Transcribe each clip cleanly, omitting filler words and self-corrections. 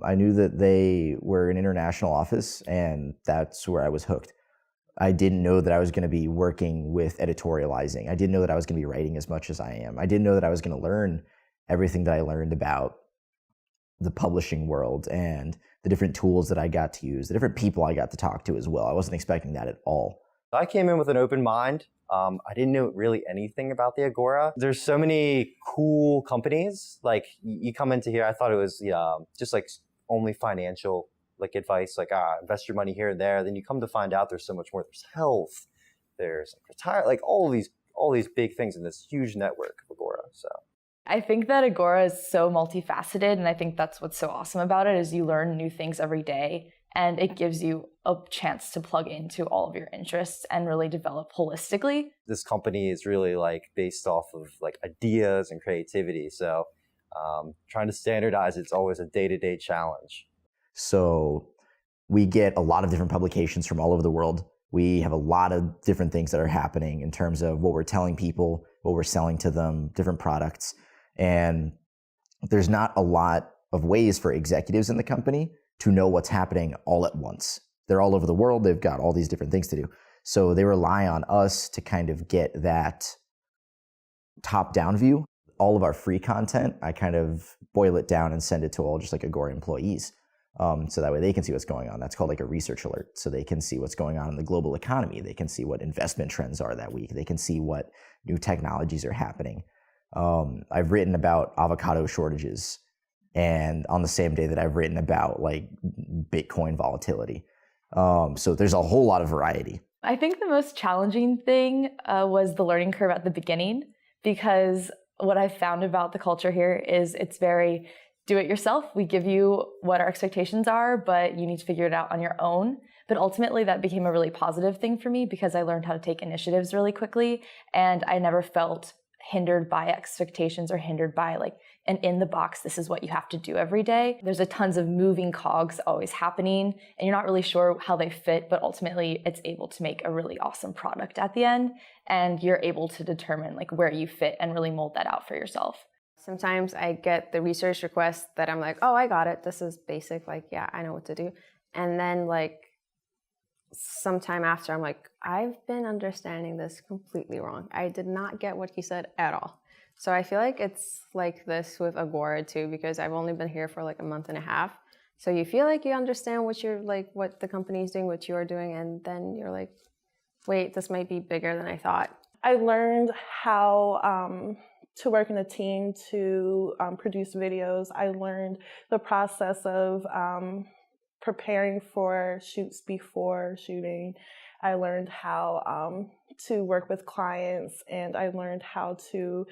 I knew that they were an international office, and that's where I was hooked. I didn't know that I was going to be working with editorializing. I didn't know that I was going to be writing as much as I am. I didn't know that I was going to learn everything that I learned about the publishing world and the different tools that I got to use, the different people I got to talk to as well. I wasn't expecting that at all. I came in with an open mind. I didn't know really anything about the Agora. There's so many cool companies. Like you come into here, I thought it was just like only financial like advice, like invest your money here and there. Then you come to find out there's so much more. There's health, there's like retire, like all these big things in this huge network of Agora. So I think that Agora is so multifaceted, and I think that's what's so awesome about it is you learn new things every day, and it gives you a chance to plug into all of your interests and really develop holistically. This company is really like based off of like ideas and creativity. So trying to standardize it's always a day-to-day challenge. So we get a lot of different publications from all over the world. We have a lot of different things that are happening in terms of what we're telling people, what we're selling to them, different products. And there's not a lot of ways for executives in the company to know what's happening all at once. They're all over the world. They've got all these different things to do. So they rely on us to kind of get that top-down view. All of our free content, I kind of boil it down and send it to all just like Agora employees. So that way they can see what's going on. That's called like a research alert. So they can see what's going on in the global economy. They can see what investment trends are that week. They can see what new technologies are happening. I've written about avocado shortages, and on the same day that I've written about like Bitcoin volatility. So there's a whole lot of variety. I think the most challenging thing was the learning curve at the beginning, because what I found about the culture here is it's very do it yourself. We give you what our expectations are, but you need to figure it out on your own. But ultimately that became a really positive thing for me because I learned how to take initiatives really quickly, and I never felt hindered by expectations or hindered by like an in the box, this is what you have to do every day. There's a tons of moving cogs always happening, and you're not really sure how they fit, but ultimately it's able to make a really awesome product at the end, and you're able to determine like where you fit and really mold that out for yourself. Sometimes I get the research request that I'm like, oh, I got it. This is basic. Like, yeah, I know what to do. And then like sometime after, I'm like, I've been understanding this completely wrong. I did not get what he said at all. So I feel like it's like this with Agora too, because I've only been here for like a month and a half. So you feel like you understand what you're like, what the company is doing, what you're doing. And then you're like, wait, this might be bigger than I thought. I learned how to work in a team to produce videos. I learned the process of preparing for shoots before shooting. I learned how to work with clients, and I learned how to,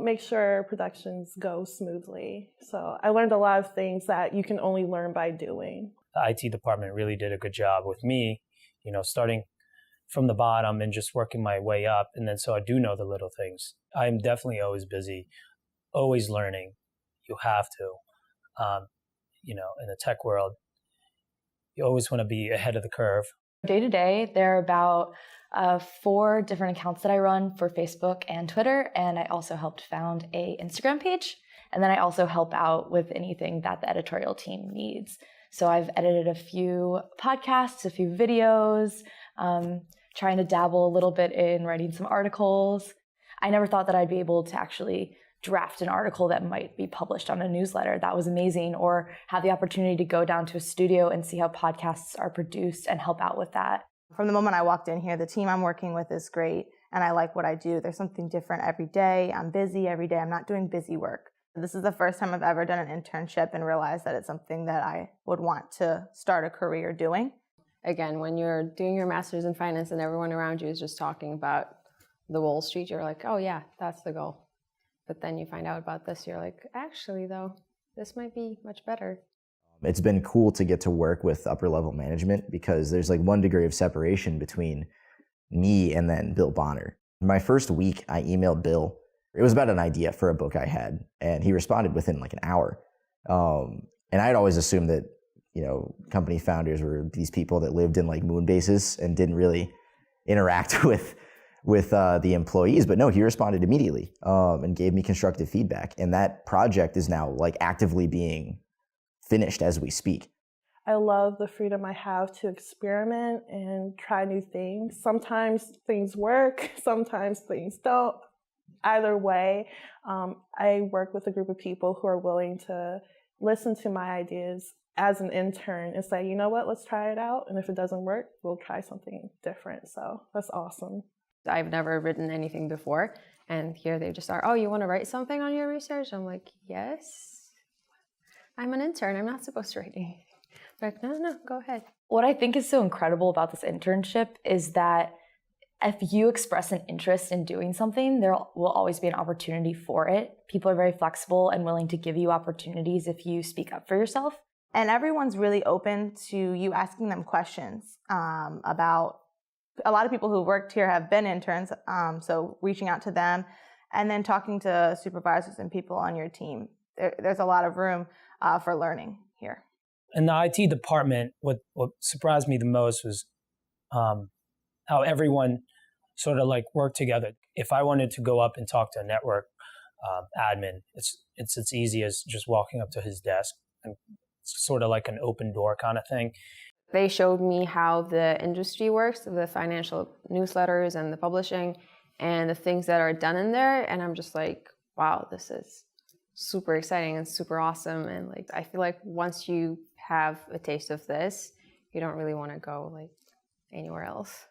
make sure productions go smoothly. So I learned a lot of things that you can only learn by doing. The IT department really did a good job with me, starting from the bottom and just working my way up. And then so I do know the little things. I'm definitely always busy, always learning. You have to, in the tech world, you always want to be ahead of the curve. Day to day, there are about 4 different accounts that I run for Facebook and Twitter, and I also helped found a Instagram page. And then I also help out with anything that the editorial team needs. So I've edited a few podcasts, a few videos, trying to dabble a little bit in writing some articles. I never thought that I'd be able to actually draft an article that might be published on a newsletter. That was amazing. Or have the opportunity to go down to a studio and see how podcasts are produced and help out with that. From the moment I walked in here, the team I'm working with is great, and I like what I do. There's something different every day. I'm busy every day. I'm not doing busy work. This is the first time I've ever done an internship and realized that it's something that I would want to start a career doing. Again, when you're doing your master's in finance and everyone around you is just talking about the Wall Street, you're like, oh yeah, that's the goal. But then you find out about this, you're like, actually though, this might be much better. It's been cool to get to work with upper level management because there's like 1 degree of separation between me and then Bill Bonner. My first week, I emailed Bill. It was about an idea for a book I had, and he responded within like an hour. And I'd always assumed that, company founders were these people that lived in like moon bases and didn't really interact with the employees. But no, he responded immediately and gave me constructive feedback. And that project is now like actively being finished as we speak. I love the freedom I have to experiment and try new things. Sometimes things work, sometimes things don't. Either way, I work with a group of people who are willing to listen to my ideas as an intern and say, you know what, let's try it out. And if it doesn't work, we'll try something different. So that's awesome. I've never written anything before. And here they just are, oh, you want to write something on your research? I'm like, yes. I'm an intern. I'm not supposed to write anything. Like, no, go ahead. What I think is so incredible about this internship is that if you express an interest in doing something, there will always be an opportunity for it. People are very flexible and willing to give you opportunities if you speak up for yourself. And everyone's really open to you asking them questions about, a lot of people who worked here have been interns, so reaching out to them and then talking to supervisors and people on your team. There's a lot of room for learning here. In the IT department, what surprised me the most was how everyone sort of like worked together. If I wanted to go up and talk to a network admin, it's as easy as just walking up to his desk, and it's sort of like an open door kind of thing. They showed me how the industry works, the financial newsletters and the publishing and the things that are done in there. And I'm just like, wow, this is super exciting and super awesome. And like, I feel like once you have a taste of this, you don't really want to go like anywhere else.